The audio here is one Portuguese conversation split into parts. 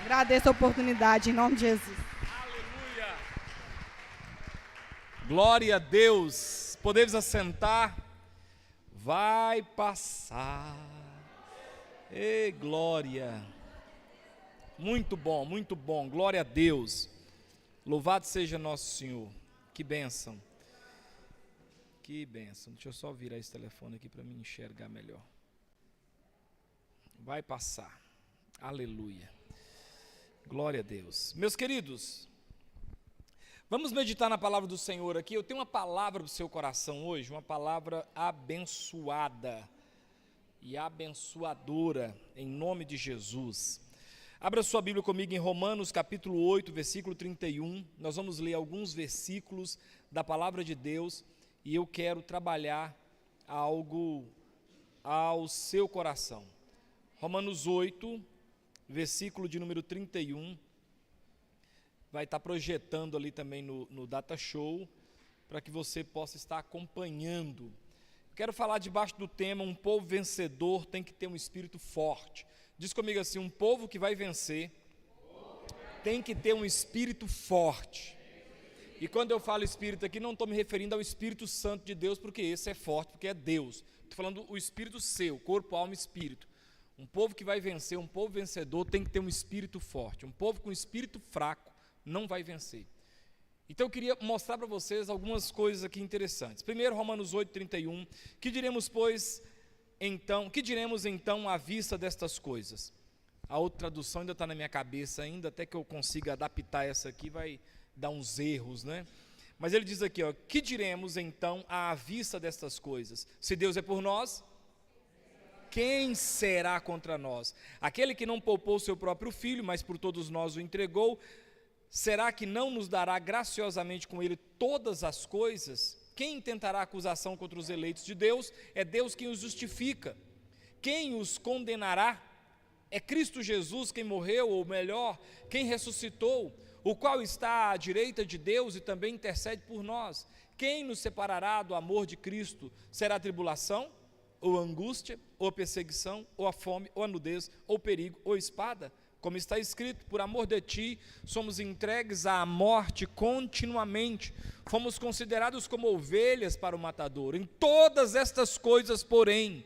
Agradeço a oportunidade, em nome de Jesus. Aleluia! Glória a Deus. Podemos assentar. Vai passar. Ei, glória. Muito bom. Glória a Deus. Louvado seja nosso Senhor. Que bênção. Que bênção. Deixa eu só virar esse telefone aqui para me enxergar melhor. Vai passar. Aleluia. Glória a Deus. Meus queridos, vamos meditar na palavra do Senhor aqui. Eu tenho uma palavra para o seu coração hoje, uma palavra abençoada e abençoadora, em nome de Jesus. Abra sua Bíblia comigo em Romanos capítulo 8, versículo 31. Nós vamos ler alguns versículos da palavra de Deus e eu quero trabalhar algo ao seu coração. Romanos 8, versículo de número 31, vai estar projetando ali também no Data Show, para que você possa estar acompanhando. Quero falar debaixo do tema, um povo vencedor tem que ter um espírito forte. Diz comigo assim, um povo que vai vencer tem que ter um espírito forte. E quando eu falo espírito aqui, não estou me referindo ao Espírito Santo de Deus, porque esse é forte, porque é Deus. Estou falando o espírito seu, corpo, alma e espírito. Um povo que vai vencer, um povo vencedor tem que ter um espírito forte. Um povo com espírito fraco não vai vencer. Então eu queria mostrar para vocês algumas coisas aqui interessantes. Primeiro, Romanos 8, 31. Que diremos então à vista destas coisas? A outra tradução ainda está na minha cabeça ainda, até que eu consiga adaptar essa aqui, vai dar uns erros, né? Mas ele diz aqui, ó, que diremos então à vista destas coisas? Se Deus é por nós, quem será contra nós? Aquele que não poupou seu próprio filho, mas por todos nós o entregou, será que não nos dará graciosamente com ele todas as coisas? Quem tentará acusação contra os eleitos de Deus? É Deus quem os justifica. Quem os condenará? É Cristo Jesus quem morreu, ou melhor, quem ressuscitou, o qual está à direita de Deus e também intercede por nós. Quem nos separará do amor de Cristo? Será a tribulação, ou a angústia, ou a perseguição, ou a fome, ou a nudez, ou perigo, ou espada? Como está escrito, por amor de ti, somos entregues à morte continuamente, fomos considerados como ovelhas para o matador. Em todas estas coisas, porém,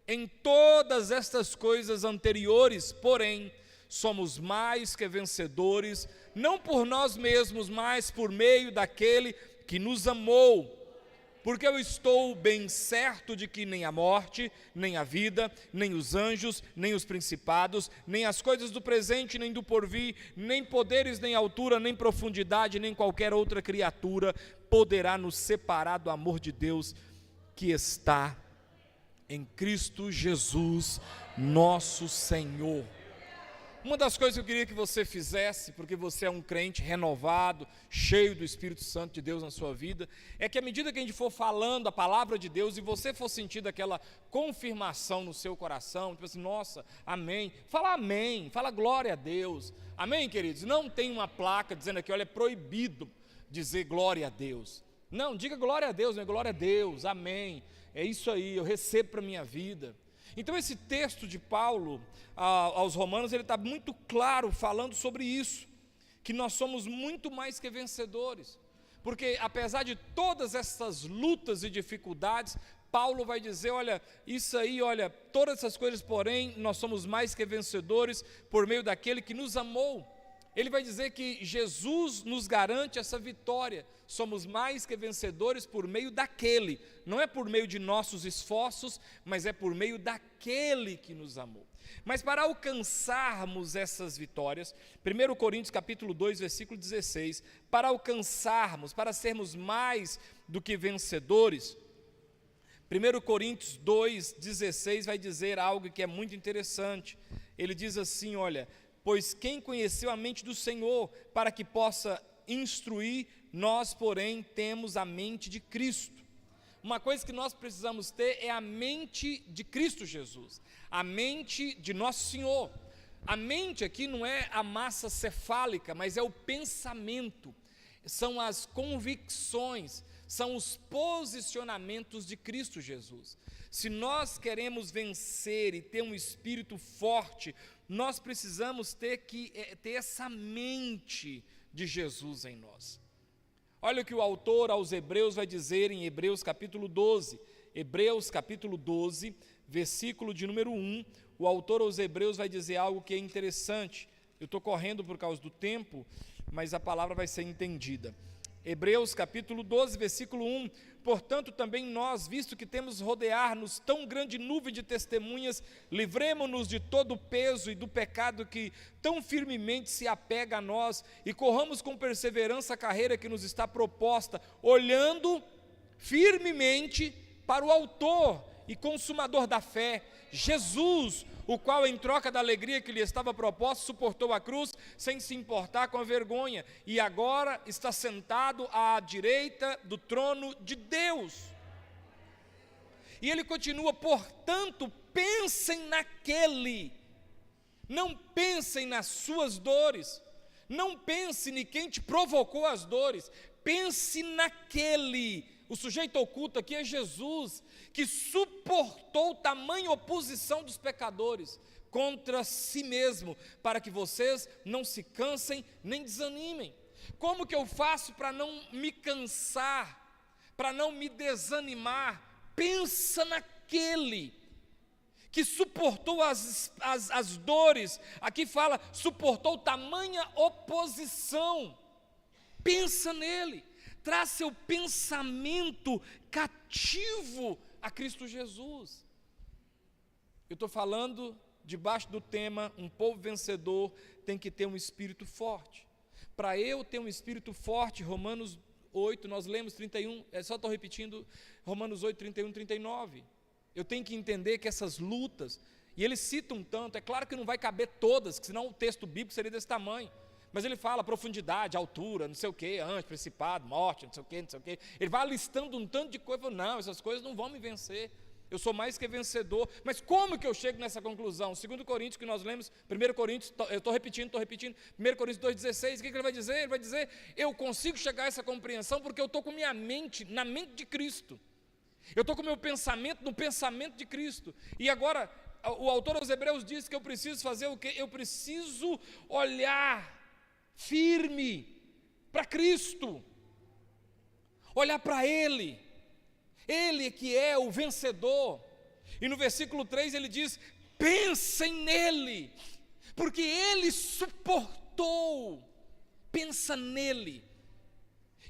em todas estas coisas anteriores, porém, somos mais que vencedores, não por nós mesmos, mas por meio daquele que nos amou. Porque eu estou bem certo de que nem a morte, nem a vida, nem os anjos, nem os principados, nem as coisas do presente, nem do porvir, nem poderes, nem altura, nem profundidade, nem qualquer outra criatura poderá nos separar do amor de Deus que está em Cristo Jesus, nosso Senhor. Uma das coisas que eu queria que você fizesse, porque você é um crente renovado, cheio do Espírito Santo de Deus na sua vida, é que à medida que a gente for falando a palavra de Deus e você for sentindo aquela confirmação no seu coração, tipo assim, nossa, amém, fala glória a Deus, amém, queridos? Não tem uma placa dizendo aqui, olha, é proibido dizer glória a Deus. Não, diga glória a Deus, né? Glória a Deus, amém, é isso aí, eu recebo para a minha vida. Então esse texto de Paulo aos Romanos, ele está muito claro falando sobre isso, que nós somos muito mais que vencedores, porque apesar de todas essas lutas e dificuldades, Paulo vai dizer, olha, isso aí, olha, todas essas coisas, porém, nós somos mais que vencedores por meio daquele que nos amou. Ele vai dizer que Jesus nos garante essa vitória, somos mais que vencedores por meio daquele, não é por meio de nossos esforços, mas é por meio daquele que nos amou. Mas para alcançarmos essas vitórias, 1 Coríntios capítulo 2, versículo 16, para alcançarmos, para sermos mais do que vencedores, 1 Coríntios 2, 16 vai dizer algo que é muito interessante. Ele diz assim, olha, pois quem conheceu a mente do Senhor para que possa instruir, nós, porém, temos a mente de Cristo. Uma coisa que nós precisamos ter é a mente de Cristo Jesus, a mente de Nosso Senhor. A mente aqui não é a massa cefálica, mas é o pensamento, são as convicções, são os posicionamentos de Cristo Jesus. Se nós queremos vencer e ter um espírito forte, nós precisamos ter essa mente de Jesus em nós. Olha o que o autor aos Hebreus vai dizer em Hebreus capítulo 12. Hebreus capítulo 12, versículo de número 1. O autor aos Hebreus vai dizer algo que é interessante. Eu estou correndo por causa do tempo, mas a palavra vai ser entendida. Hebreus capítulo 12, versículo 1. Portanto, também nós, visto que temos rodear-nos tão grande nuvem de testemunhas, livremo-nos de todo o peso e do pecado que tão firmemente se apega a nós, e corramos com perseverança a carreira que nos está proposta, olhando firmemente para o autor e consumador da fé, Jesus, o qual, em troca da alegria que lhe estava proposta, suportou a cruz, sem se importar com a vergonha, e agora está sentado à direita do trono de Deus. E ele continua: portanto, pensem naquele, não pensem nas suas dores, não pense em quem te provocou as dores, pense naquele. O sujeito oculto aqui é Jesus, que suportou tamanha oposição dos pecadores contra si mesmo, para que vocês não se cansem nem desanimem. Como que eu faço para não me cansar, para não me desanimar? Pensa naquele que suportou as dores. Aqui fala, suportou tamanha oposição. Pensa nele. Traz seu pensamento cativo a Cristo Jesus. Eu estou falando debaixo do tema: um povo vencedor tem que ter um espírito forte. Para eu ter um espírito forte, Romanos 8, nós lemos 31, só estou repetindo, Romanos 8, 31, 39. Eu tenho que entender que essas lutas, e ele cita um tanto, é claro que não vai caber todas, senão o texto bíblico seria desse tamanho. Mas ele fala profundidade, altura, não sei o que, anjo, principado, morte, não sei o que, não sei o que. Ele vai listando um tanto de coisa. Não, essas coisas não vão me vencer. Eu sou mais que vencedor. Mas como que eu chego nessa conclusão? 2 Coríntios, que nós lemos, 1 Coríntios, eu estou repetindo, 1 Coríntios 2,16, o que ele vai dizer? Ele vai dizer: eu consigo chegar a essa compreensão porque eu estou com minha mente na mente de Cristo. Eu estou com meu pensamento no pensamento de Cristo. E agora, o autor aos Hebreus diz que eu preciso fazer o quê? Eu preciso olhar firme para Cristo, olhar para Ele que é o vencedor. E no versículo 3 ele diz: pensem nele, porque Ele suportou. Pensa nele.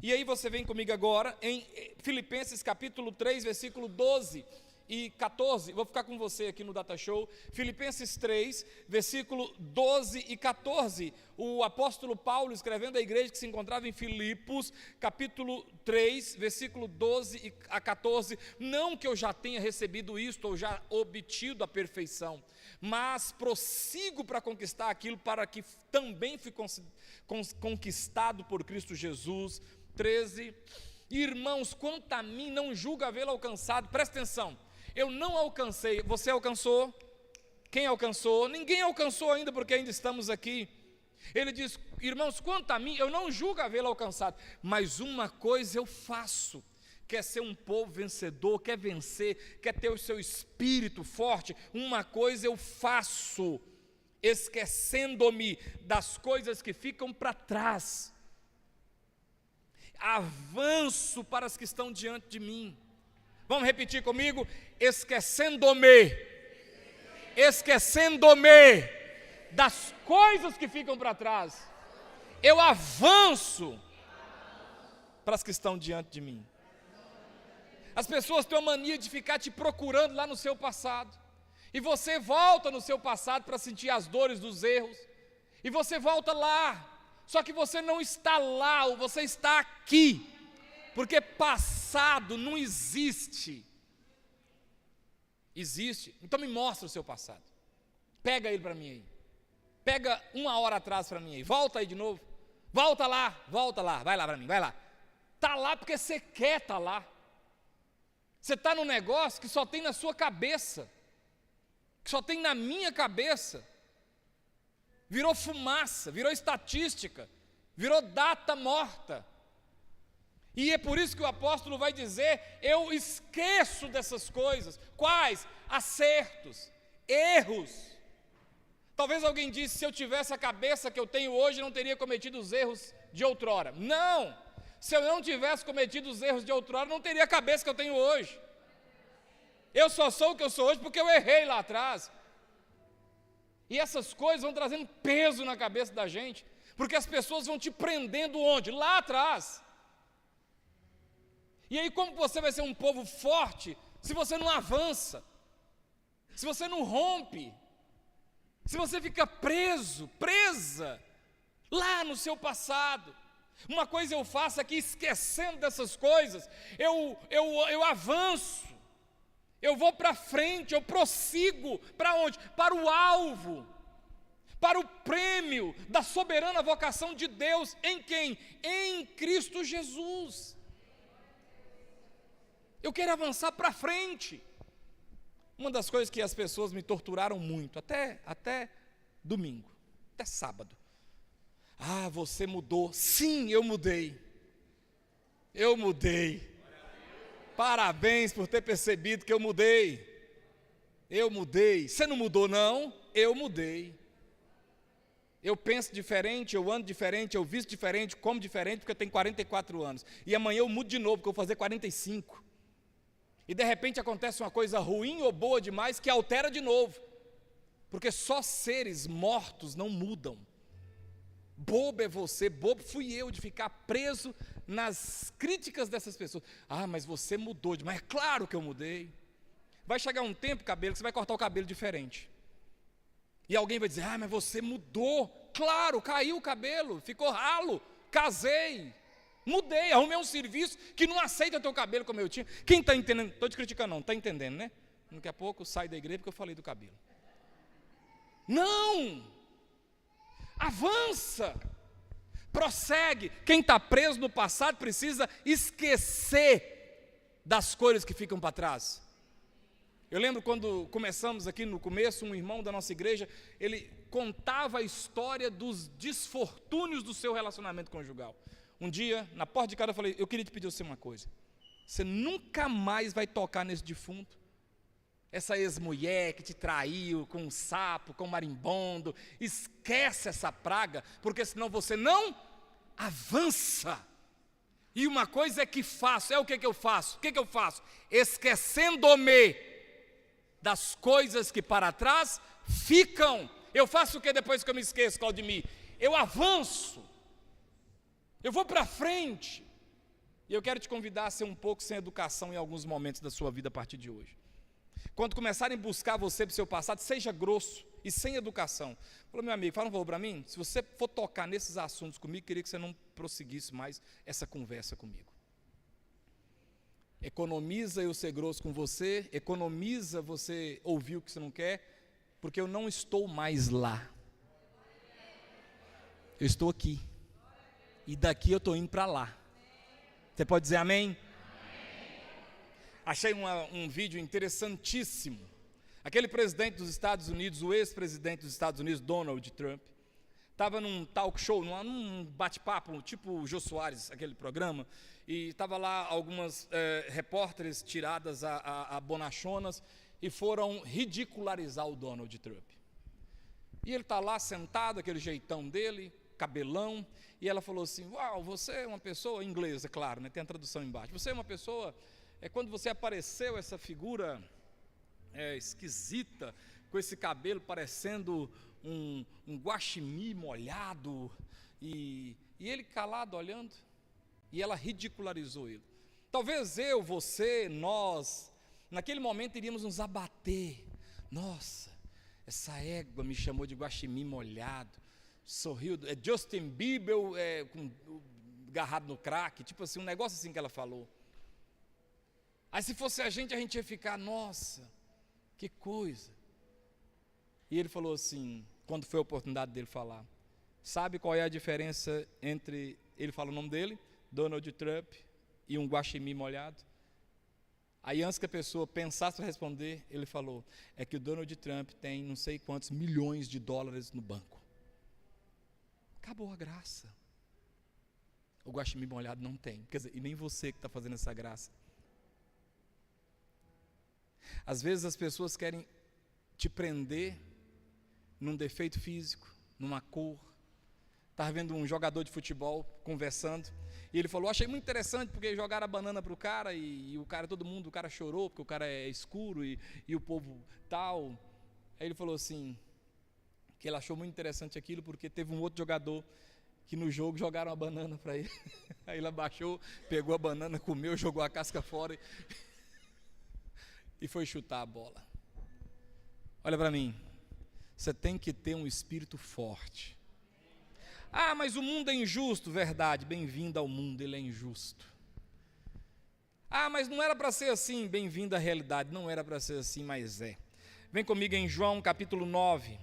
E aí você vem comigo agora em Filipenses capítulo 3, versículo 12 e 14, vou ficar com você aqui no Data Show. Filipenses 3, versículo 12 e 14, o apóstolo Paulo escrevendo à igreja que se encontrava em Filipos, capítulo 3, versículo 12 a 14, não que eu já tenha recebido isto, ou já obtido a perfeição, mas prossigo para conquistar aquilo para que também fui conquistado por Cristo Jesus. 13, irmãos, quanto a mim, não julgo havê-lo alcançado. Presta atenção, eu não alcancei, você alcançou? Quem alcançou? Ninguém alcançou ainda, porque ainda estamos aqui. Ele diz: irmãos, quanto a mim, eu não julgo havê-lo alcançado, mas uma coisa eu faço. Quer ser um povo vencedor, quer vencer, quer ter o seu espírito forte, uma coisa eu faço, esquecendo-me das coisas que ficam para trás, avanço para as que estão diante de mim. Vamos repetir comigo? Esquecendo-me das coisas que ficam para trás, eu avanço para as que estão diante de mim. As pessoas têm a mania de ficar te procurando lá no seu passado, e você volta no seu passado para sentir as dores dos erros, e você volta lá, só que você não está lá, você está aqui, porque passado não existe. Existe, então me mostra o seu passado, pega ele para mim aí, pega 1 hora atrás para mim aí, volta aí de novo, volta lá, vai lá para mim, vai lá. Está lá porque você quer estar lá. Você está num negócio que só tem na sua cabeça, que só tem na minha cabeça. Virou fumaça, virou estatística, virou data morta. E é por isso que o apóstolo vai dizer: eu esqueço dessas coisas. Quais? Acertos, erros. Talvez alguém disse: se eu tivesse a cabeça que eu tenho hoje, não teria cometido os erros de outrora. Não! Se eu não tivesse cometido os erros de outrora, não teria a cabeça que eu tenho hoje. Eu só sou o que eu sou hoje porque eu errei lá atrás. E essas coisas vão trazendo peso na cabeça da gente, porque as pessoas vão te prendendo onde? Lá atrás. E aí, como você vai ser um povo forte se você não avança, se você não rompe, se você fica preso, presa lá no seu passado? Uma coisa eu faço aqui, esquecendo dessas coisas, eu avanço, eu vou para frente, eu prossigo para onde? Para o alvo, para o prêmio da soberana vocação de Deus. Em quem? Em Cristo Jesus. Eu quero avançar para frente. Uma das coisas que as pessoas me torturaram muito, até domingo, até sábado. Ah, você mudou. Sim, eu mudei. Eu mudei. Parabéns por ter percebido que eu mudei. Eu mudei. Você não mudou, não? Eu mudei. Eu penso diferente, eu ando diferente, eu visto diferente, como diferente, porque eu tenho 44 anos. E amanhã eu mudo de novo, porque eu vou fazer 45. E de repente acontece uma coisa ruim ou boa demais que altera de novo. Porque só seres mortos não mudam. Bobo é você, bobo fui eu de ficar preso nas críticas dessas pessoas. Ah, mas você mudou, mas é claro que eu mudei. Vai chegar um tempo, cabelo, que você vai cortar o cabelo diferente. E alguém vai dizer: ah, mas você mudou. Claro, caiu o cabelo, ficou ralo, casei, mudei, arrumei um serviço que não aceita teu cabelo como eu tinha. Quem está entendendo? Estou te criticando não, está entendendo, né? Daqui a pouco sai da igreja porque eu falei do cabelo. Não! Avança, prossegue. Quem está preso no passado precisa esquecer das coisas que ficam para trás. Eu lembro quando começamos aqui no começo, um irmão da nossa igreja, ele contava a história dos desfortúnios do seu relacionamento conjugal. Um dia, na porta de casa, eu falei: eu queria te pedir você uma coisa. Você nunca mais vai tocar nesse defunto. Essa ex-mulher que te traiu com um sapo, com um marimbondo, esquece essa praga, porque senão você não avança. E uma coisa é que faço, é o que eu faço? O que eu faço? Esquecendo-me das coisas que para trás ficam. Eu faço o que depois que eu me esqueço, Claudemir? Eu avanço, eu vou para frente. E eu quero te convidar a ser um pouco sem educação em alguns momentos da sua vida a partir de hoje. Quando começarem a buscar você para o seu passado, seja grosso e sem educação. Falou: meu amigo, fala um favor para mim. Se você for tocar nesses assuntos comigo, queria que você não prosseguisse mais essa conversa comigo. Economiza eu ser grosso com você, economiza você ouvir o que você não quer, porque eu não estou mais lá. Eu estou aqui. E daqui eu estou indo para lá. Você pode dizer amém? Achei um vídeo interessantíssimo. Aquele presidente dos Estados Unidos, o ex-presidente dos Estados Unidos, Donald Trump, estava num talk show, num bate-papo, tipo o Jô Soares, aquele programa, e estava lá algumas repórteres tiradas a bonachonas e foram ridicularizar o Donald Trump. E ele está lá sentado, aquele jeitão dele, cabelão, e ela falou assim: uau, você é uma pessoa, em inglês, é claro, né, tem a tradução embaixo, você é uma pessoa... quando você apareceu, essa figura esquisita, com esse cabelo parecendo um guaxinim molhado, e ele calado olhando, e ela ridicularizou ele. Talvez eu, você, nós, naquele momento iríamos nos abater. Nossa, essa égua me chamou de guaxinim molhado, sorriu, Justin Bieber agarrado no crack, tipo assim, um negócio assim que ela falou. Aí se fosse a gente ia ficar: nossa, que coisa. E ele falou assim, quando foi a oportunidade dele falar: sabe qual é a diferença entre, ele fala o nome dele, Donald Trump, e um guaxinim molhado? Aí antes que a pessoa pensasse para responder, ele falou: é que o Donald Trump tem não sei quantos milhões de dólares no banco. Acabou a graça. O guaxinim molhado não tem. Quer dizer, e nem você que está fazendo essa graça. Às vezes as pessoas querem te prender num defeito físico, numa cor. Estava vendo um jogador de futebol conversando, e ele falou, achei muito interessante, porque jogaram a banana para o cara, e o cara, o cara chorou, porque o cara é escuro, e o povo tal. Aí ele falou assim, que ele achou muito interessante aquilo, porque teve um outro jogador, que no jogo jogaram a banana para ele. Aí ele abaixou, pegou a banana, comeu, jogou a casca fora, e foi chutar a bola. Olha para mim, você tem que ter um espírito forte. Ah, mas o mundo é injusto, verdade, bem-vindo ao mundo, ele é injusto. Ah, mas não era para ser assim, bem-vindo à realidade, não era para ser assim, mas é. Vem comigo em João capítulo 9,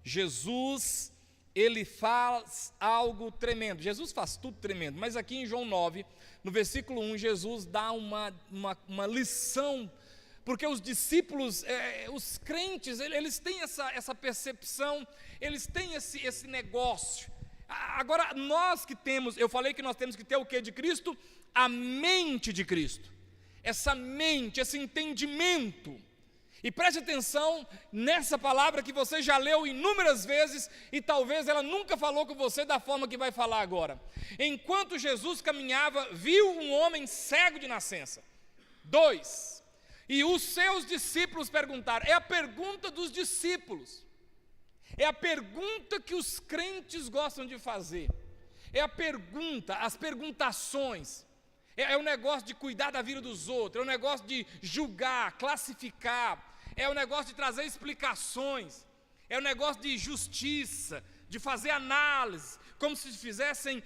Jesus, ele faz algo tremendo, Jesus faz tudo tremendo, mas aqui em João 9, no versículo 1, Jesus dá uma lição, porque os discípulos, os crentes, eles têm essa percepção, eles têm esse negócio. Agora, nós que temos, eu falei que nós temos que ter o que de Cristo? A mente de Cristo, essa mente, esse entendimento. E preste atenção nessa palavra que você já leu inúmeras vezes, e talvez ela nunca falou com você da forma que vai falar agora. Enquanto Jesus caminhava, viu um homem cego de nascença. 2. E os seus discípulos perguntaram, é a pergunta dos discípulos. É a pergunta que os crentes gostam de fazer. É a pergunta, as perguntações. É o negócio de cuidar da vida dos outros. É o negócio de julgar, classificar. É o negócio de trazer explicações. É o negócio de justiça, de fazer análise. Como se estivessem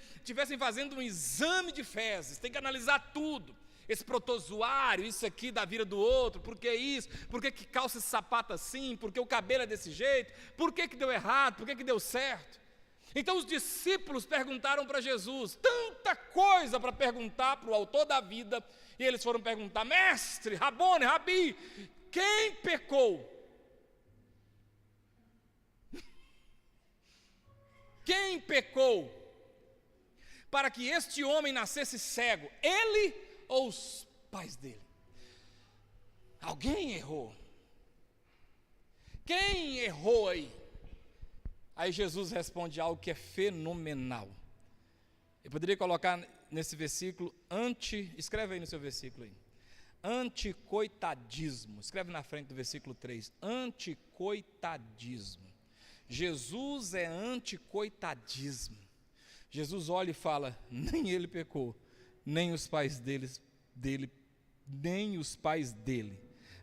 fazendo um exame de fezes. Tem que analisar tudo. Esse protozoário, isso aqui da vida do outro, por que isso? Por que calça esse sapato assim? Por que o cabelo é desse jeito? Por que deu errado? Por que deu certo? Então os discípulos perguntaram para Jesus, tanta coisa para perguntar para o autor da vida, e eles foram perguntar, mestre, Rabone, Rabi, quem pecou? Quem pecou para que este homem nascesse cego? Ele ou os pais dele? Alguém errou. Quem errou aí? Aí Jesus responde algo que é fenomenal. Eu poderia colocar nesse versículo, escreve aí no seu versículo aí, anticoitadismo, escreve na frente do versículo 3, anticoitadismo. Jesus é anticoitadismo. Jesus olha e fala, nem ele pecou, nem os pais dele,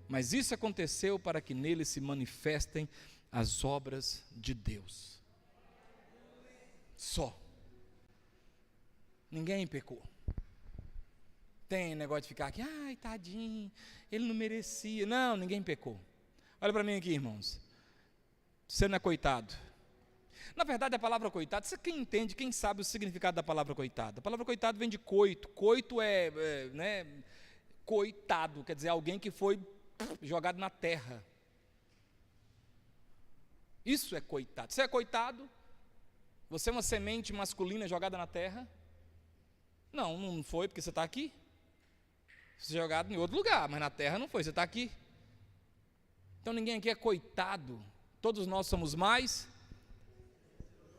mas isso aconteceu para que nele se manifestem as obras de Deus. Só. Ninguém pecou. Tem negócio de ficar aqui, ai tadinho, ele não merecia. Não, ninguém pecou. Olha para mim aqui, irmãos. Você não é coitado. Na verdade, a palavra coitado, você quem entende, quem sabe o significado da palavra coitado? A palavra coitado vem de coito. Coito coitado, quer dizer, alguém que foi jogado na terra. Isso é coitado. Você é coitado? Você é uma semente masculina jogada na terra? Não, não foi porque você está aqui. Você é jogado em outro lugar, mas na terra não foi, você está aqui. Então ninguém aqui é coitado. Todos nós somos mais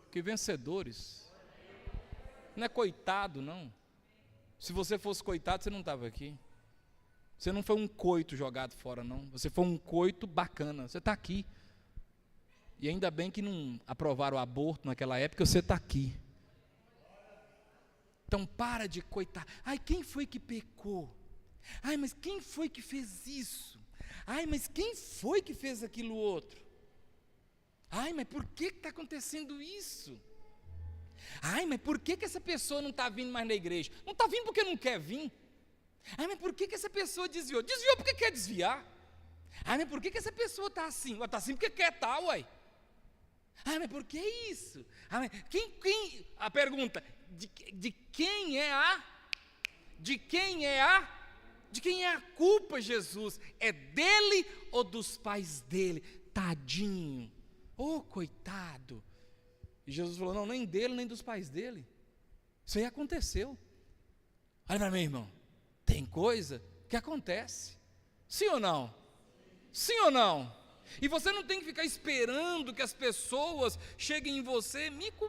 que vencedores. Não é coitado, não. Se você fosse coitado, você não estava aqui. Você não foi um coito jogado fora, não. Você foi um coito bacana. Você está aqui. E ainda bem que não aprovaram o aborto naquela época, você está aqui. Então para de coitar. Ai, quem foi que pecou? Ai, mas quem foi que fez isso? Ai, mas quem foi que fez aquilo outro? Ai, mas por que está acontecendo isso? Ai, mas por que essa pessoa não está vindo mais na igreja? Não está vindo porque não quer vir. Ai, mas por que essa pessoa desviou? Desviou porque quer desviar. Ai, mas por que essa pessoa está assim? Está assim porque quer estar, uai. Ai, mas por que isso? Ai, mas a pergunta, de quem é a culpa, Jesus? É dele ou dos pais dele? Tadinho. Oh, coitado. E Jesus falou, não, nem dele, nem dos pais dele. Isso aí aconteceu. Olha para mim, irmão. Tem coisa que acontece. Sim ou não? Sim ou não? E você não tem que ficar esperando que as pessoas cheguem em você, mico,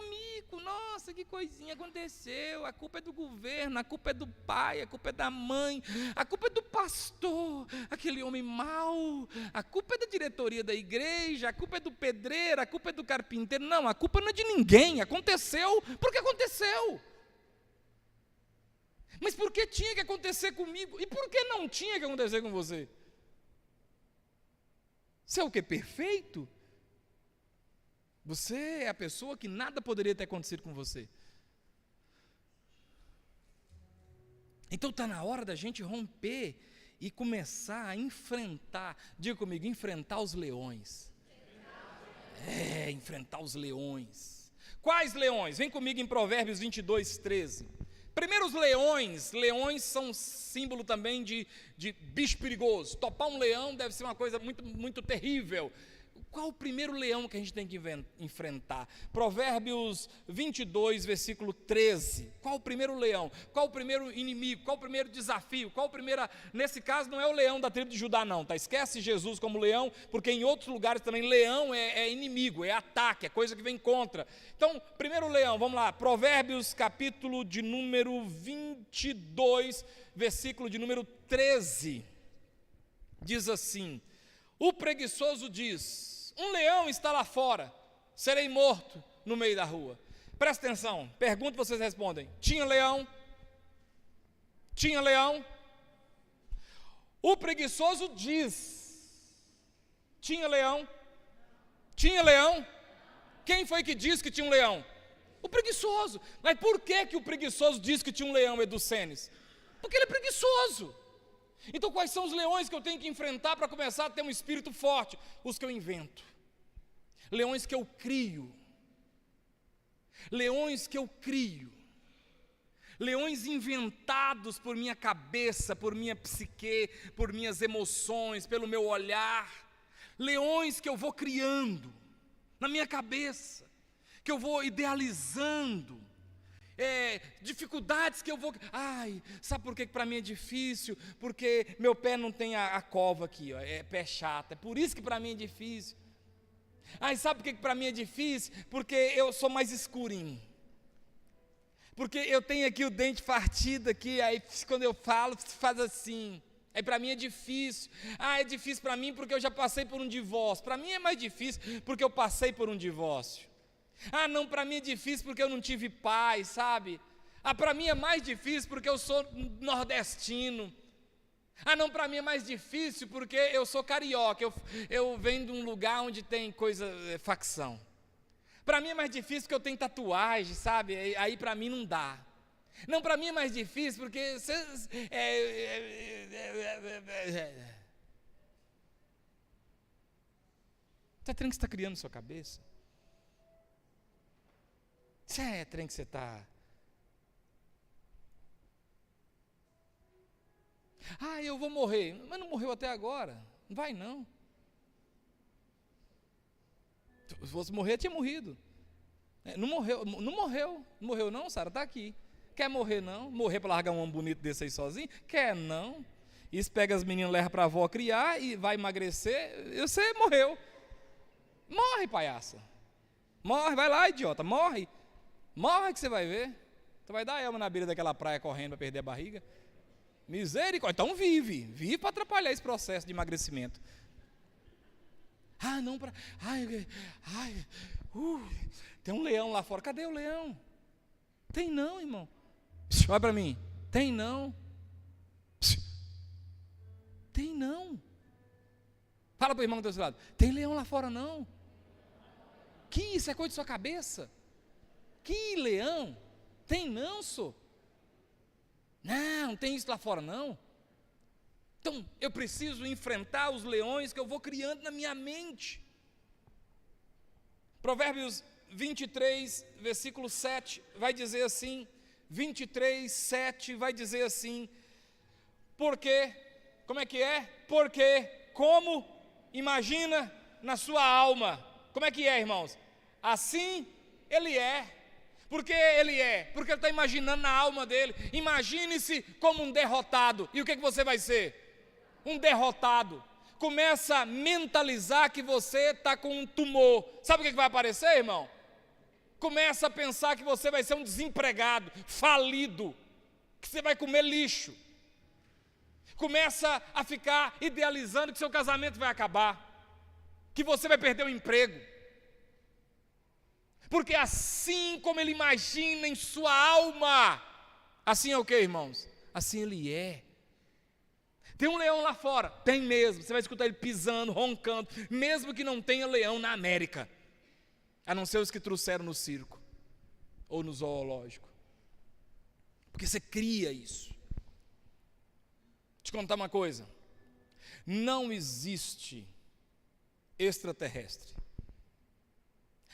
nossa, que coisinha aconteceu, a culpa é do governo, a culpa é do pai, a culpa é da mãe, a culpa é do pastor, aquele homem mau, a culpa é da diretoria da igreja, a culpa é do pedreiro, a culpa é do carpinteiro. Não, a culpa não é de ninguém, aconteceu porque aconteceu. Mas por que tinha que acontecer comigo? E por que não tinha que acontecer com você? Você é o que? Perfeito? Você é a pessoa que nada poderia ter acontecido com você. Então está na hora da gente romper e começar a enfrentar, diga comigo, enfrentar os leões. Enfrentar os leões. Quais leões? Vem comigo em Provérbios 22, 13. Primeiro os leões são símbolo também de bicho perigoso. Topar um leão deve ser uma coisa muito, muito terrível. Qual o primeiro leão que a gente tem que enfrentar? Provérbios 22, versículo 13. Qual o primeiro leão? Qual o primeiro inimigo? Qual o primeiro desafio? Nesse caso não é o leão da tribo de Judá não, tá? Esquece Jesus como leão, porque em outros lugares também leão é inimigo, é ataque, é coisa que vem contra. Então, primeiro leão, vamos lá, Provérbios capítulo de número 22, versículo de número 13. Diz assim: o preguiçoso diz: um leão está lá fora, serei morto no meio da rua. Presta atenção, pergunto, vocês respondem. Tinha leão? Tinha leão? O preguiçoso diz: tinha leão? Tinha leão? Quem foi que disse que tinha um leão? O preguiçoso. Mas por que o preguiçoso disse que tinha um leão, Educenes? Porque ele é preguiçoso. Então quais são os leões que eu tenho que enfrentar para começar a ter um espírito forte? Os que eu invento, leões que eu crio, leões que eu crio, leões inventados por minha cabeça, por minha psique, por minhas emoções, pelo meu olhar, leões que eu vou criando na minha cabeça, que eu vou idealizando, dificuldades que eu vou... sabe por que para mim é difícil? Porque meu pé não tem a cova aqui, ó, é pé chato, é por isso que para mim é difícil. Sabe por que para mim é difícil? Porque eu sou mais escurinho, porque eu tenho aqui o dente partido aqui, aí quando eu falo, faz assim, aí para mim é difícil. É difícil para mim porque eu já passei por um divórcio. Para mim é mais difícil porque eu passei por um divórcio. Não, para mim é difícil porque eu não tive pai, sabe? Para mim é mais difícil porque eu sou nordestino. Não, para mim é mais difícil porque eu sou carioca, eu venho de um lugar onde tem facção. Para mim é mais difícil porque eu tenho tatuagem, sabe? Aí para mim não dá. Não, para mim é mais difícil porque... Você é trem que você está criando na sua cabeça? Isso é trem que você está... eu vou morrer. Mas não morreu até agora. Não vai não. Se fosse morrer, tinha morrido. Não morreu. Não morreu não, Sara? Está aqui. Quer morrer não? Morrer para largar um homem bonito desse aí sozinho? Quer não. Isso pega as meninas, leva para a avó criar e vai emagrecer. E você morreu. Morre, palhaça. Morre, vai lá, idiota. Morre que você vai ver. Você vai dar a Elma na beira daquela praia correndo para perder a barriga. Misericórdia. Então vive para atrapalhar esse processo de emagrecimento. Não, para... tem um leão lá fora. Cadê o leão? Tem não, irmão. Olha para mim. Tem não. Tem não. Fala para o irmão do outro lado. Tem leão lá fora não. Que isso é coisa de sua cabeça? Que leão? Tem não, só. Não tem isso lá fora não. Então eu preciso enfrentar os leões que eu vou criando na minha mente. Provérbios 23, versículo 7, vai dizer assim, 23, 7, vai dizer assim, porque, como é que é? Porque, como imagina na sua alma, como é que é, irmãos? Assim ele é. Porque ele é, porque ele está imaginando na alma dele. Imagine-se como um derrotado. E o que você vai ser? Um derrotado. Começa a mentalizar que você está com um tumor. Sabe o que vai aparecer, irmão? Começa a pensar que você vai ser um desempregado, falido, que você vai comer lixo. Começa a ficar idealizando que seu casamento vai acabar, que você vai perder o emprego. Porque assim como ele imagina em sua alma, assim é o que, irmãos? Assim ele é. Tem um leão lá fora? Tem mesmo. Você vai escutar ele pisando, roncando, mesmo que não tenha leão na América, a não ser os que trouxeram no circo ou no zoológico. Porque você cria isso. Deixa eu contar uma coisa. Não existe extraterrestre.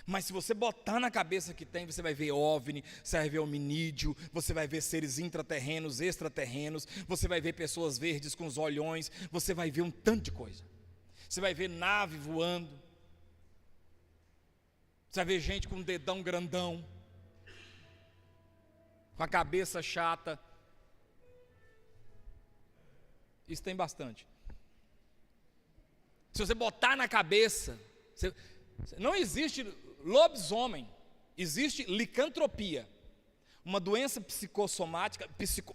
Mas se você botar na cabeça que tem, você vai ver OVNI, você vai ver hominídeo, você vai ver seres intraterrenos, extraterrenos, você vai ver pessoas verdes com os olhões, você vai ver um tanto de coisa. Você vai ver nave voando, você vai ver gente com um dedão grandão, com a cabeça chata. Isso tem bastante. Se você botar na cabeça, não existe lobisomem, existe licantropia, uma doença psicossomática,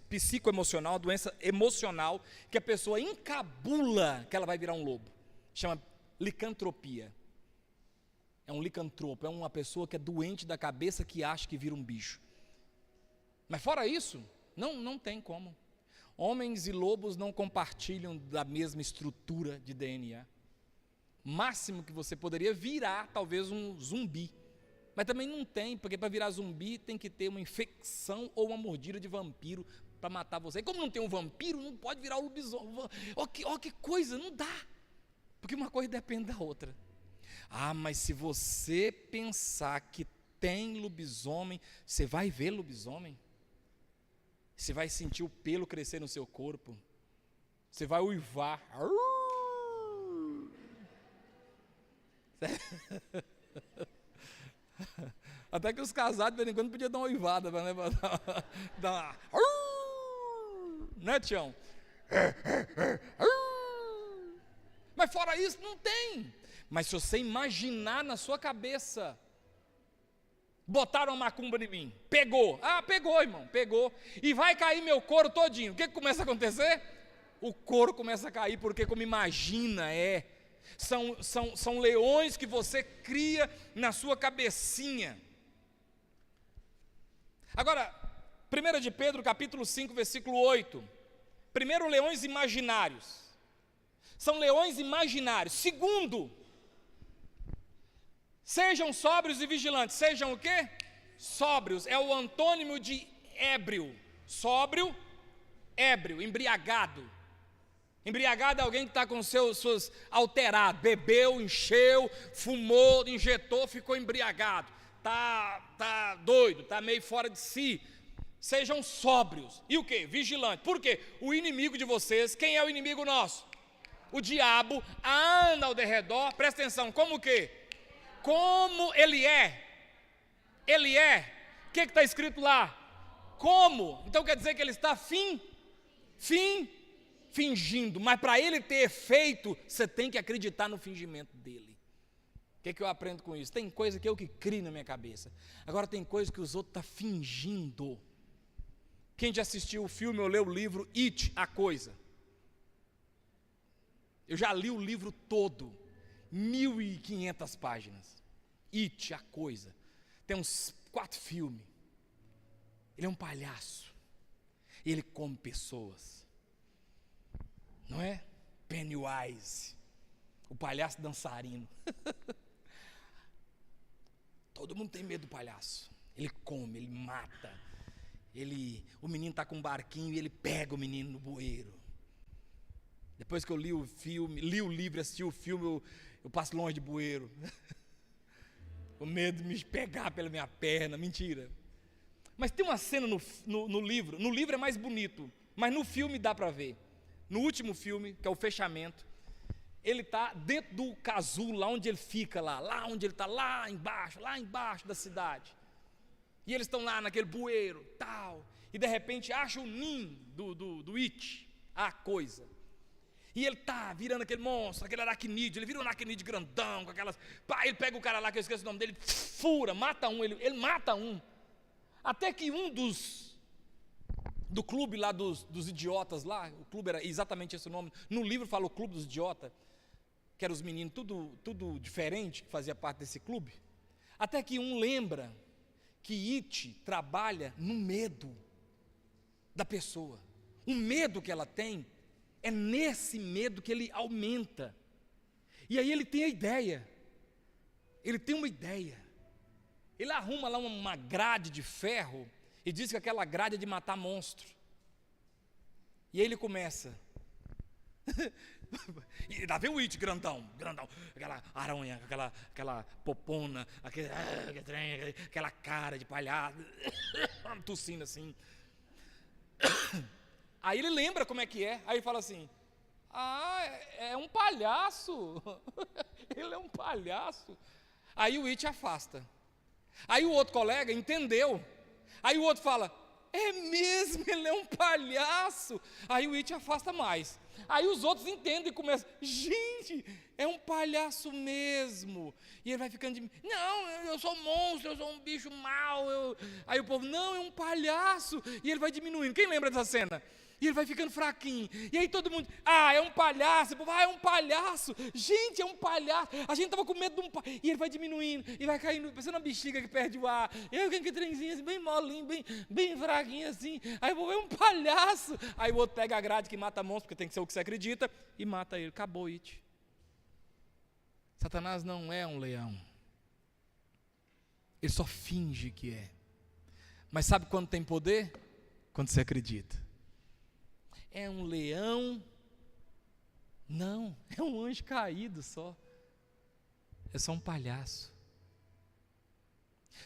psicoemocional, uma doença emocional, que a pessoa encabula que ela vai virar um lobo, chama licantropia. É um licantropo, é uma pessoa que é doente da cabeça que acha que vira um bicho. Mas fora isso, não tem como. Homens e lobos não compartilham da mesma estrutura de DNA. Máximo que você poderia virar, talvez um zumbi. Mas também não tem, porque para virar zumbi tem que ter uma infecção ou uma mordida de vampiro para matar você. E como não tem um vampiro, não pode virar o lobisomem. Ó que coisa, não dá. Porque uma coisa depende da outra. Ah, mas se você pensar que tem lobisomem, você vai ver lobisomem. Você vai sentir o pelo crescer no seu corpo. Você vai uivar. Até que os casados, de vez em quando, podiam dar uma uivada, né? Dar uma... Né, Tião? Mas fora isso, não tem. Mas se você imaginar na sua cabeça, botaram uma macumba em mim, pegou, pegou, irmão, pegou, e vai cair meu couro todinho. O que começa a acontecer? O couro começa a cair, porque como imagina são leões que você cria na sua cabecinha. Agora, 1 de Pedro, capítulo 5, versículo 8. Primeiro, leões imaginários. São leões imaginários. Segundo, sejam sóbrios e vigilantes. Sejam o quê? Sóbrios. É o antônimo de ébrio. Sóbrio, ébrio, embriagado. Embriagado é alguém que está com seus alterado. Bebeu, encheu, fumou, injetou, ficou embriagado. Tá doido, tá meio fora de si. Sejam sóbrios. E o quê? Vigilantes. Por quê? O inimigo de vocês, quem é o inimigo nosso? O diabo anda ao derredor, presta atenção, como o quê? Como ele é. Ele é. O que está escrito lá? Como? Então quer dizer que ele está fingindo. Mas para ele ter efeito, você tem que acreditar no fingimento dele. O que eu aprendo com isso? Tem coisa que eu que crio na minha cabeça. Agora tem coisa que os outros estão fingindo. Quem já assistiu o filme ou leu o livro It, a Coisa? Eu já li o livro todo, 1.500 páginas. It, a Coisa. Tem uns 4 filmes. Ele é um palhaço. Ele come pessoas. Não é? Pennywise, o palhaço dançarino. Todo mundo tem medo do palhaço. Ele come, ele mata. O menino está com um barquinho e ele pega o menino no bueiro. Depois que eu li o livro, assisti o filme, eu passo longe de bueiro. O medo de me pegar pela minha perna, mentira. Mas tem uma cena no livro, no livro é mais bonito, mas no filme dá para ver. No último filme, que é o fechamento, ele está dentro do casulo, lá onde ele fica lá onde ele está, lá embaixo da cidade. E eles estão lá naquele bueiro, tal, e de repente acha o ninho do It, a coisa. E ele tá virando aquele monstro, aquele aracnídeo, ele vira um aracnídeo grandão, com aquelas... Pá, ele pega o cara lá, que eu esqueço o nome dele, fura, mata um, ele mata um. Até que um do clube lá dos idiotas lá, o clube era exatamente esse o nome, no livro fala o clube dos idiotas, que eram os meninos tudo diferente, que fazia parte desse clube. Até que um lembra que It trabalha no medo da pessoa. O medo que ela tem, é nesse medo que ele aumenta. E aí ele tem a ideia. Ele tem uma ideia. Ele arruma lá uma grade de ferro e diz que aquela grade é de matar monstro. E aí ele começa. E lá vem o It grandão, aquela aranha, aquela popona, aquela cara de palhaço, tossindo assim. Aí ele lembra como é que é, aí ele fala assim: ah, é um palhaço, ele é um palhaço. Aí o It afasta. Aí o outro colega entendeu. Aí o outro fala: é mesmo, ele é um palhaço. Aí o It afasta mais. Aí os outros entendem e começam: gente, é um palhaço mesmo. E ele vai ficando de... não, eu sou um monstro, eu sou um bicho mau. Aí o povo: não, é um palhaço. E ele vai diminuindo. Quem lembra dessa cena? E ele vai ficando fraquinho. E aí todo mundo: ah, é um palhaço. Ah, é um palhaço. Gente, é um palhaço. A gente estava com medo de um palhaço. E ele vai diminuindo. E vai caindo, parecendo uma bexiga que perde o ar. E aí aquele trenzinho assim, bem molinho, bem fraquinho assim. Aí é um palhaço. Aí o outro pega a grade que mata monstro, porque tem que ser o que você acredita, e mata ele. Acabou, It. Satanás não é um leão. Ele só finge que é. Mas sabe quando tem poder? Quando você acredita. É um leão? Não, é um anjo caído só. É só um palhaço.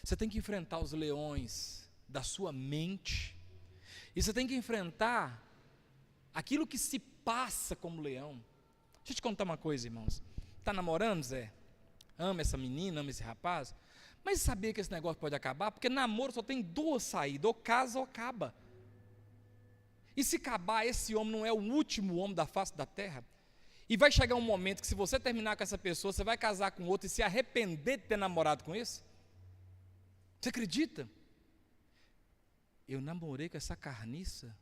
Você tem que enfrentar os leões da sua mente. E você tem que enfrentar aquilo que se passa como leão. Deixa eu te contar uma coisa, irmãos. Está namorando, Zé? Ama essa menina, ama esse rapaz? Mas sabia que esse negócio pode acabar? Porque namoro só tem duas saídas: ou casa ou acaba. E se acabar, esse homem não é o último homem da face da terra? E vai chegar um momento que, se você terminar com essa pessoa, você vai casar com outro e se arrepender de ter namorado com esse? Você acredita? Eu namorei com essa carniça?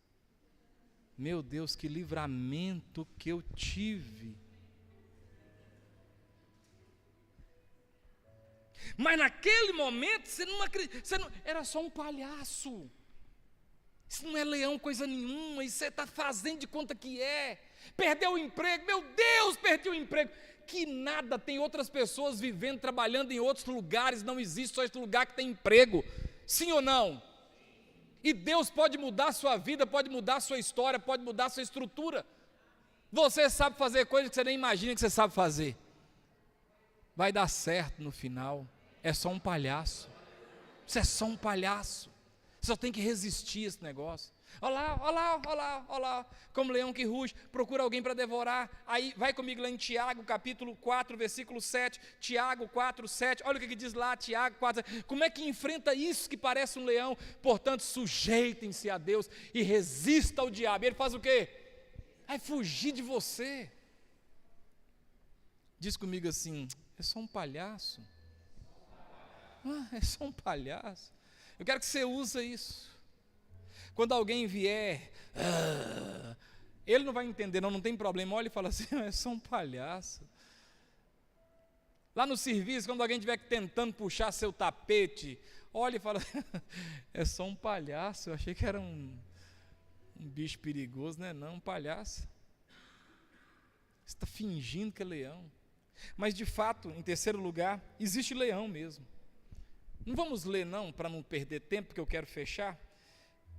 Meu Deus, que livramento que eu tive. Mas naquele momento, você não acredita, era só um palhaço. Isso não é leão coisa nenhuma, isso você está fazendo de conta que é. Perdeu o emprego, meu Deus, perdi o emprego. Que nada, tem outras pessoas vivendo, trabalhando em outros lugares, não existe só esse lugar que tem emprego. Sim ou não? E Deus pode mudar a sua vida, pode mudar a sua história, pode mudar a sua estrutura. Você sabe fazer coisas que você nem imagina que você sabe fazer. Vai dar certo no final. É só um palhaço. Você é só um palhaço. Você só tem que resistir a esse negócio. Olha lá, como leão que ruge, procura alguém para devorar. Aí vai comigo lá em Tiago, capítulo 4, versículo 7. Tiago 4, 7. Olha o que diz lá, Tiago 4, 7. Como é que enfrenta isso que parece um leão? Portanto, sujeitem-se a Deus e resista ao diabo. E ele faz o quê? Vai fugir de você. Diz comigo assim: é só um palhaço. É só um palhaço. Eu quero que você use isso. Quando alguém vier, ele não vai entender, não tem problema. Olha e fala assim: é só um palhaço. Lá no serviço, quando alguém estiver tentando puxar seu tapete, olha e fala: é só um palhaço. Eu achei que era um bicho perigoso, né? Não, um palhaço. Você está fingindo que é leão. Mas de fato, em terceiro lugar, existe leão mesmo. Não vamos ler não, para não perder tempo, porque eu quero fechar.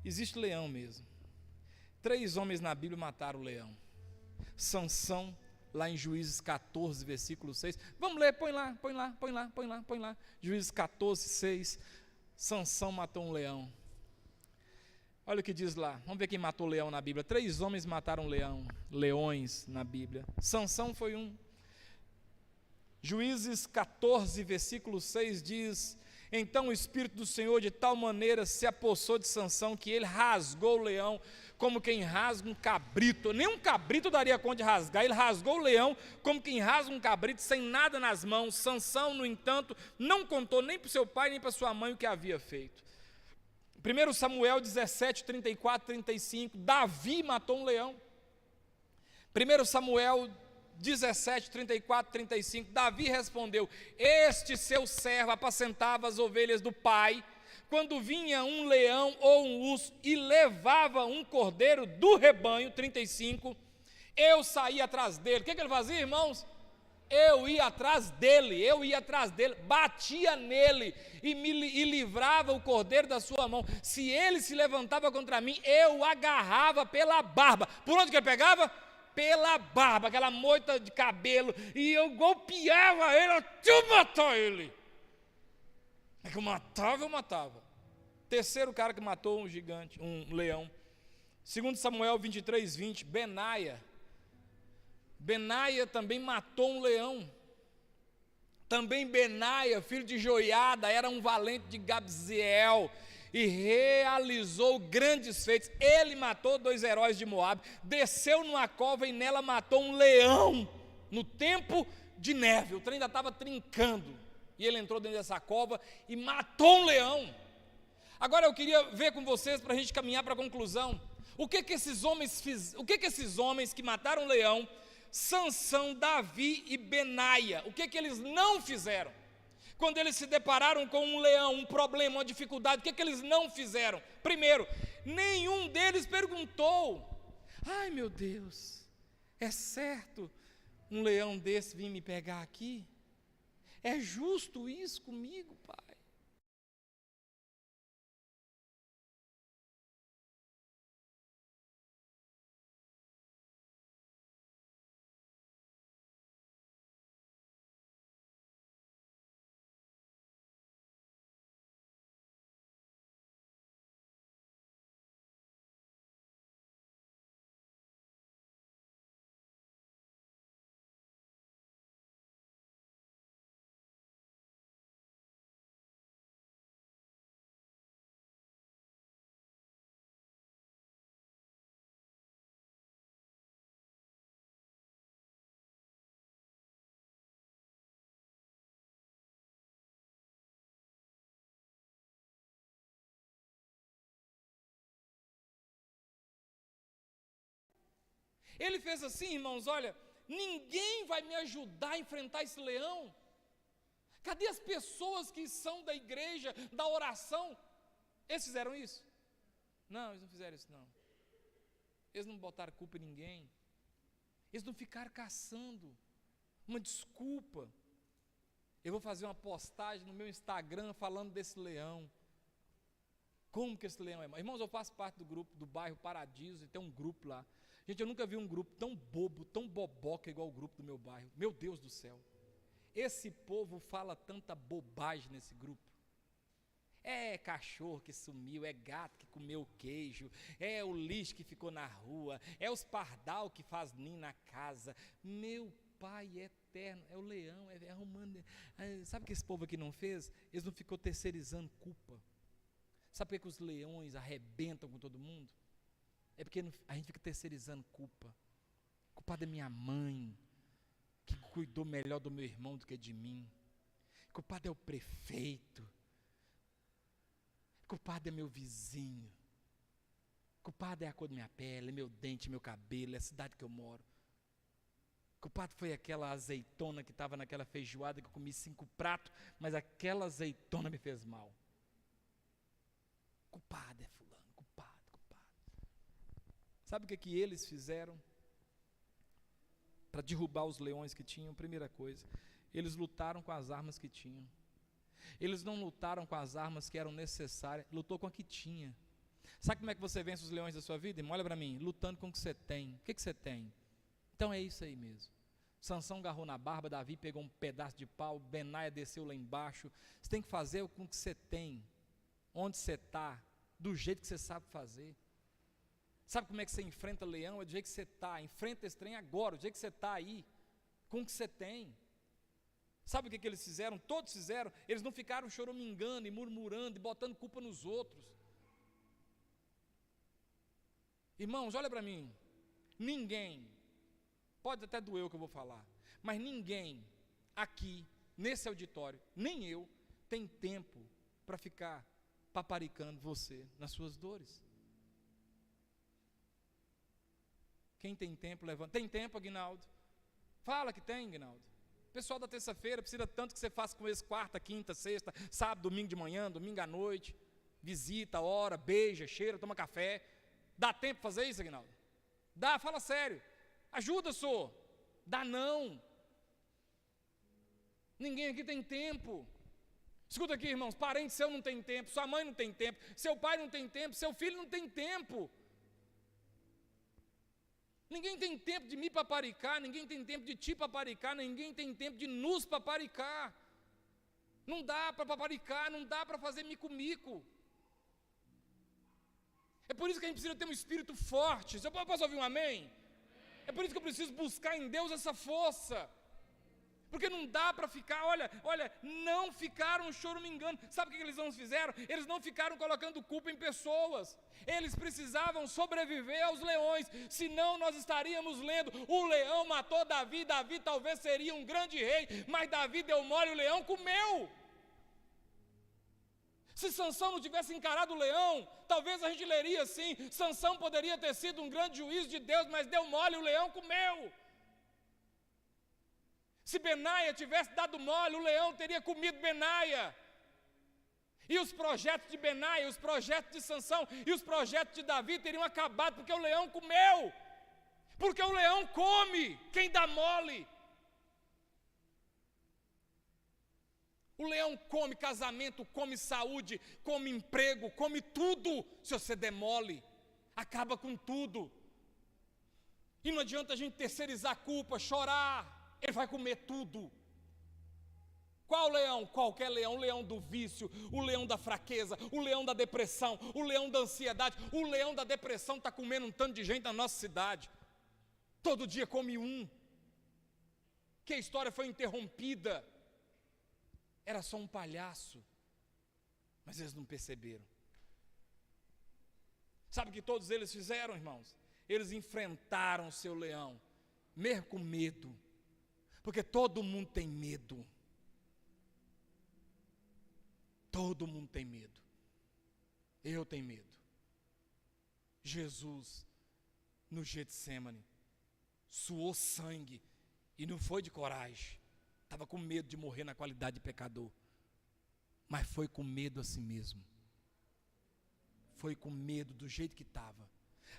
Existe leão mesmo. 3 homens na Bíblia mataram o leão. Sansão, lá em Juízes 14, versículo 6. Vamos ler, põe lá. Juízes 14, 6. Sansão matou um leão. Olha o que diz lá. Vamos ver quem matou o leão na Bíblia. 3 homens mataram leões na Bíblia. Sansão foi um. Juízes 14, versículo 6 diz: Então o Espírito do Senhor de tal maneira se apossou de Sansão que ele rasgou o leão, como quem rasga um cabrito. Nem um cabrito daria conta de rasgar. Ele rasgou o leão como quem rasga um cabrito, sem nada nas mãos. Sansão, no entanto, não contou nem para o seu pai nem para sua mãe o que havia feito. 1 Samuel 17, 34, 35, Davi matou um leão. 1 Samuel 17, 34, 35, Davi respondeu: este seu servo apacentava as ovelhas do pai, quando vinha um leão ou um urso e levava um cordeiro do rebanho, 35, eu saía atrás dele. O que ele fazia, irmãos? Eu ia atrás dele, batia nele e livrava o cordeiro da sua mão. Se ele se levantava contra mim, eu o agarrava pela barba. Por onde que ele pegava? Pela barba, aquela moita de cabelo, e eu golpeava ele até eu matar ele. É que eu matava. Terceiro cara que matou um gigante, um leão. 2 Samuel 23, 20, Benaia também matou um leão. Também Benaia, filho de Joiada, era um valente de Gabzeel e realizou grandes feitos. Ele matou 2 heróis de Moabe, desceu numa cova e nela matou um leão, no tempo de neve. O trem ainda estava trincando, e ele entrou dentro dessa cova e matou um leão. Agora eu queria ver com vocês, para a gente caminhar para a conclusão, o que esses homens que mataram o leão, Sansão, Davi e Benaia, o que eles não fizeram? Quando eles se depararam com um leão, um problema, uma dificuldade, o que eles não fizeram? Primeiro, nenhum deles perguntou: ai meu Deus, é certo um leão desse vir me pegar aqui? É justo isso comigo, pai? Ele fez assim, irmãos, olha, ninguém vai me ajudar a enfrentar esse leão. Cadê as pessoas que são da igreja, da oração? Eles fizeram isso? Não, eles não fizeram isso não. Eles não botaram culpa em ninguém. Eles não ficaram caçando uma desculpa. Eu vou fazer uma postagem no meu Instagram falando desse leão. Como que esse leão é mau? Irmãos, eu faço parte do grupo do bairro Paradiso, e tem um grupo lá. Gente, eu nunca vi um grupo tão bobo, tão boboca igual o grupo do meu bairro. Meu Deus do céu. Esse povo fala tanta bobagem nesse grupo. É cachorro que sumiu, é gato que comeu queijo, é o lixo que ficou na rua, é os pardal que faz ninho na casa. Meu Pai eterno, é o leão, é arrumando. Sabe o que esse povo aqui não fez? Eles não ficou terceirizando culpa. Sabe por que os leões arrebentam com todo mundo? É porque a gente fica terceirizando culpa. Culpado é minha mãe, que cuidou melhor do meu irmão do que de mim. Culpado é o prefeito. Culpado é meu vizinho. Culpado é a cor da minha pele, é meu dente, meu cabelo, é a cidade que eu moro. Culpado foi aquela azeitona que estava naquela feijoada que eu comi 5 pratos, mas aquela azeitona me fez mal. Culpado é fulano, culpado. Sabe o que eles fizeram para derrubar os leões que tinham? Primeira coisa, eles lutaram com as armas que tinham. Eles não lutaram com as armas que eram necessárias, lutou com a que tinha. Sabe como é que você vence os leões da sua vida, irmão? Olha para mim, lutando com o que você tem. O que você tem? Então é isso aí mesmo. Sansão agarrou na barba, Davi pegou um pedaço de pau, Benaia desceu lá embaixo. Você tem que fazer com o que você tem, onde você está, do jeito que você sabe fazer. Sabe como é que você enfrenta leão? É do jeito que você está. Enfrenta esse trem agora, do jeito que você está aí, com o que você tem. Sabe o que eles fizeram? Todos fizeram. Eles não ficaram choramingando e murmurando e botando culpa nos outros. Irmãos, olha para mim. Ninguém, pode até doer o que eu vou falar, mas ninguém aqui, nesse auditório, nem eu, tem tempo para ficar paparicando você nas suas dores. Quem tem tempo, levanta. Tem tempo, Aguinaldo? Fala que tem, Aguinaldo. Pessoal da terça-feira precisa tanto que você faça com eles quarta, quinta, sexta, sábado, domingo de manhã, domingo à noite. Visita, ora, beija, cheira, toma café. Dá tempo para fazer isso, Aguinaldo? Dá, fala sério. Ajuda, senhor. Dá não. Ninguém aqui tem tempo. Escuta aqui, irmãos, parente seu não tem tempo, sua mãe não tem tempo, seu pai não tem tempo, seu filho não tem tempo. Ninguém tem tempo de me paparicar, ninguém tem tempo de te paparicar, ninguém tem tempo de nos paparicar. Não dá para paparicar, não dá para fazer mico-mico. É por isso que a gente precisa ter um espírito forte. Eu posso ouvir um amém? É por isso que eu preciso buscar em Deus essa força. Porque não dá para ficar, olha, não ficaram choramingando. Sabe o que eles não fizeram? Eles não ficaram colocando culpa em pessoas. Eles precisavam sobreviver aos leões, senão nós estaríamos lendo, o leão matou Davi, Davi talvez seria um grande rei, mas Davi deu mole e o leão comeu. Se Sansão não tivesse encarado o leão, talvez a gente leria assim, Sansão poderia ter sido um grande juiz de Deus, mas deu mole e o leão comeu. Se Benaia tivesse dado mole, o leão teria comido Benaia. E os projetos de Benaia, os projetos de Sansão e os projetos de Davi teriam acabado, porque o leão comeu. Porque o leão come quem dá mole. O leão come casamento, come saúde, come emprego, come tudo. Se você der mole, acaba com tudo. E não adianta a gente terceirizar a culpa, chorar. Ele vai comer tudo. Qual leão? Qualquer leão. O leão do vício, o leão da fraqueza, o leão da depressão, o leão da ansiedade. O leão da depressão está comendo um tanto de gente na nossa cidade. Todo dia come um. Que a história foi interrompida. Era só um palhaço. Mas eles não perceberam. Sabe o que todos eles fizeram, irmãos? Eles enfrentaram o seu leão, mesmo com medo. Porque todo mundo tem medo. Todo mundo tem medo. Eu tenho medo. Jesus, no Getsemane, suou sangue e não foi de coragem. Estava com medo de morrer na qualidade de pecador. Mas foi com medo a si mesmo. Foi com medo do jeito que estava.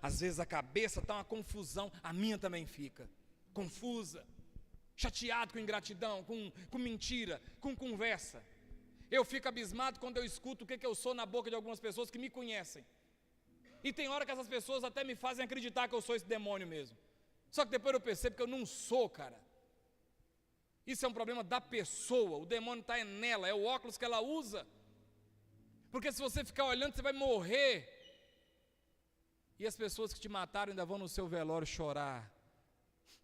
Às vezes a cabeça está uma confusão, a minha também fica confusa. Chateado com ingratidão, com mentira, com conversa. Eu fico abismado quando eu escuto o que eu sou na boca de algumas pessoas que me conhecem. E tem hora que essas pessoas até me fazem acreditar que eu sou esse demônio mesmo. Só que depois eu percebo que eu não sou, cara. Isso é um problema da pessoa, o demônio está nela, é o óculos que ela usa. Porque se você ficar olhando, você vai morrer. E as pessoas que te mataram ainda vão no seu velório chorar.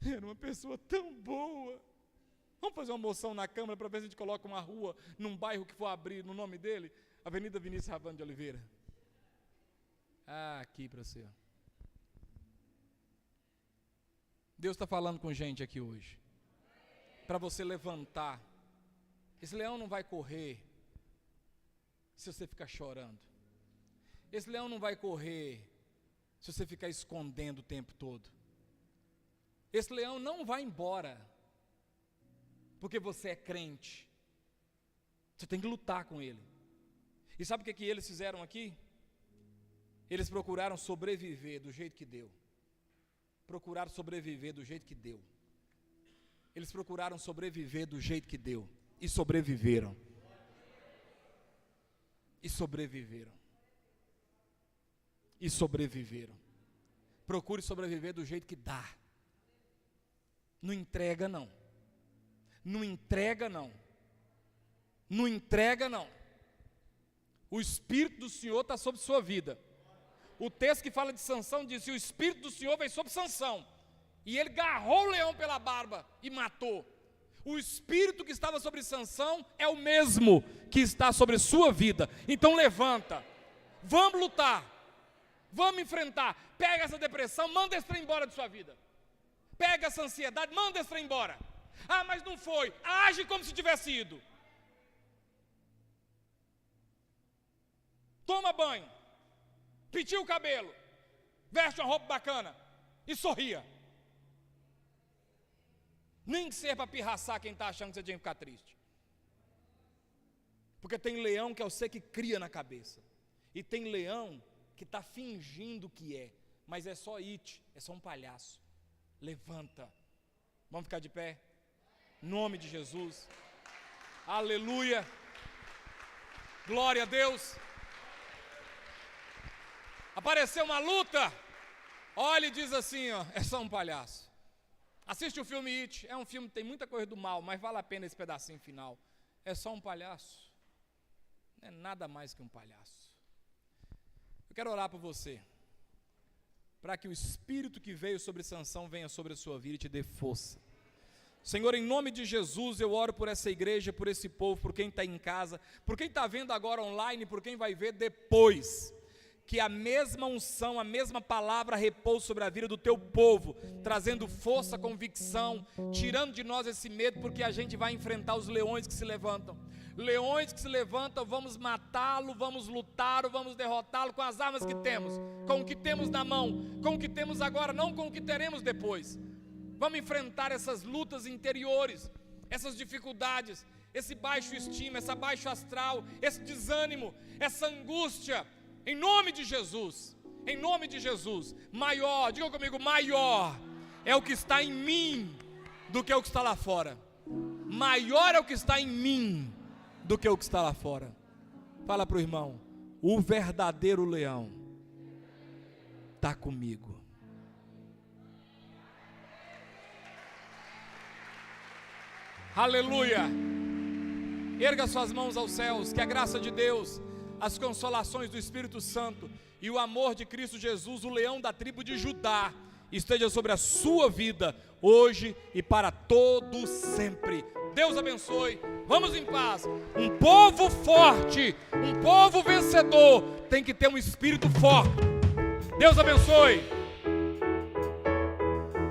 Era uma pessoa tão boa. Vamos fazer uma moção na Câmara para ver se a gente coloca uma rua num bairro que for abrir no nome dele? Avenida Vinícius Ravano de Oliveira. Aqui para você. Deus está falando com gente aqui hoje. Para você levantar. Esse leão não vai correr se você ficar chorando. Esse leão não vai correr se você ficar escondendo o tempo todo. Esse leão não vai embora porque você é crente. Você tem que lutar com ele. E sabe o que eles fizeram aqui? Eles procuraram sobreviver do jeito que deu. Procuraram sobreviver do jeito que deu. Eles procuraram sobreviver do jeito que deu. E sobreviveram. E sobreviveram. E sobreviveram. Procure sobreviver do jeito que dá. Não entrega não. Não entrega não. Não entrega não. O Espírito do Senhor está sobre sua vida. O texto que fala de Sansão diz que o Espírito do Senhor veio sobre Sansão. E ele agarrou o leão pela barba e matou. O espírito que estava sobre Sansão é o mesmo que está sobre sua vida. Então levanta, vamos lutar, vamos enfrentar. Pega essa depressão, manda esse trem embora de sua vida. Pega essa ansiedade, manda esse trem embora. Ah, mas não foi. Age como se tivesse ido. Toma banho, penteia o cabelo, veste uma roupa bacana e sorria. Nem que seja para pirraçar quem está achando que você tinha que ficar triste. Porque tem leão que é você que cria na cabeça. E tem leão que está fingindo que é. Mas é só it, é só um palhaço. Levanta. Vamos ficar de pé? Em nome de Jesus. Aleluia. Glória a Deus. Apareceu uma luta. Olha e diz assim, ó, é só um palhaço. Assiste o filme It, é um filme que tem muita coisa do mal, mas vale a pena esse pedacinho final. É só um palhaço. Não é nada mais que um palhaço. Eu quero orar por você, para que o espírito que veio sobre Sansão venha sobre a sua vida e te dê força. Senhor, em nome de Jesus, eu oro por essa igreja, por esse povo, por quem está em casa, por quem está vendo agora online, por quem vai ver depois. Que a mesma unção, a mesma palavra repouse sobre a vida do teu povo, trazendo força, convicção, tirando de nós esse medo, porque a gente vai enfrentar os leões que se levantam. Leões que se levantam, vamos matá-lo, vamos lutá-lo, vamos derrotá-lo com as armas que temos, com o que temos na mão, com o que temos agora, não com o que teremos depois. Vamos enfrentar essas lutas interiores, essas dificuldades, esse baixo estima, essa baixo astral, esse desânimo, essa angústia. Em nome de Jesus, maior, diga comigo, maior é o que está em mim do que o que está lá fora. Maior é o que está em mim do que o que está lá fora. Fala para o irmão, o verdadeiro leão está comigo. Aleluia. Erga suas mãos aos céus, que a graça de Deus, as consolações do Espírito Santo e o amor de Cristo Jesus, o leão da tribo de Judá, esteja sobre a sua vida, hoje e para todo sempre. Deus abençoe, vamos em paz. Um povo forte, um povo vencedor, tem que ter um espírito forte. Deus abençoe.